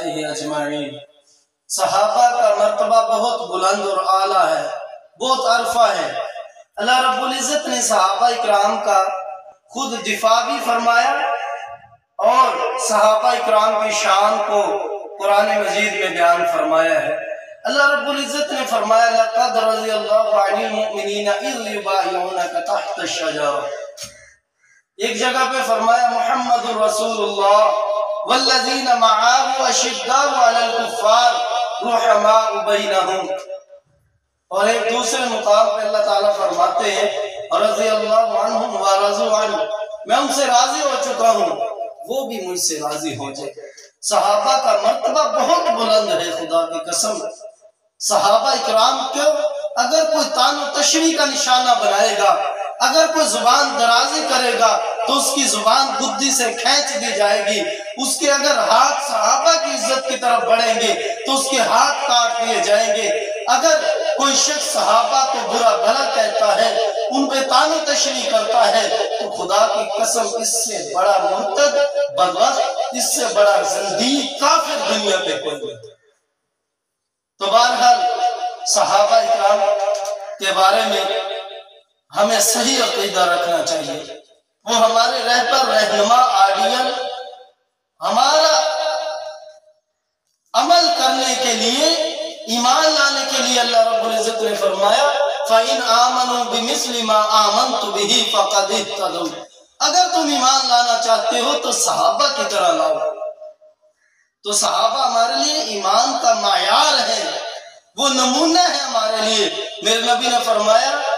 علیہ اجمعین۔ صحابہ کا مرتبہ بہت بلند اور اعلیٰ ہے، بہت عرفہ ہے۔ اللہ رب العزت نے صحابہ اکرام کا خود دفاع بھی فرمایا اور صحابہ اکرام کی شان کو قرآن مجید میں بیان فرمایا ہے۔ اللہ رب العزت نے فرمایا لَقَدْ رَضِيَ اللَّهُ عَنِ الْمُؤْمِنِينَ إِذْ يُبَايِعُونَكَ تَحْتَ الشَّجَرَةِ۔ ایک جگہ پہ فرمایا محمد رسول اللہ والذین معاہ اشداء علی الکفار رحماء بینہم۔ اور ایک دوسرے مقام پہ اللہ تعالیٰ فرماتے ہیں رضی اللہ عنہم ورضوا عنہ، میں ان سے راضی ہو چکا ہوں وہ بھی مجھ سے راضی ہو جائے۔ صحابہ کا مرتبہ بہت بلند ہے، خدا کی قسم۔ صحابہ اکرام کو اگر کوئی تان و تشریح کا نشانہ بنائے گا، اگر کوئی زبان درازی کرے گا تو اس کی زبان بدھی سے کھینچ دی جائے گی۔ اس کے اگر ہاتھ صحابہ کی عزت کی طرف بڑھیں گے تو اس کے ہاتھ کاٹ دیے جائیں گے۔ اگر کوئی شخص صحابہ کو برا بھلا کہتا ہے، ان پہ تان و تشریح کرتا ہے، تو خدا کی قسم اس سے بڑا مرتد بدبخت، اس سے بڑا زندیق کافر دنیا پہ کوئی نہیں۔ تو بہرحال صحابہ اکرام کے بارے میں ہمیں صحیح عقیدہ رکھنا چاہیے۔ وہ ہمارے رہبر، رہنما، آئیڈیل، ہمارا عمل کرنے کے لیے، ایمان لانے کے لیے اللہ رب العزت نے فرمایا فَإِنْ آمَنُوا بِمِثْلِ مَا آمَنْتُ بِهِ فَقَدِ اهْتَدَوْا۔ اگر تم ایمان لانا چاہتے ہو تو صحابہ کی طرح لاؤ۔ تو صحابہ ہمارے لیے ایمان کا معیار ہے، وہ نمونہ ہے ہمارے لیے۔ میرے نبی نے فرمایا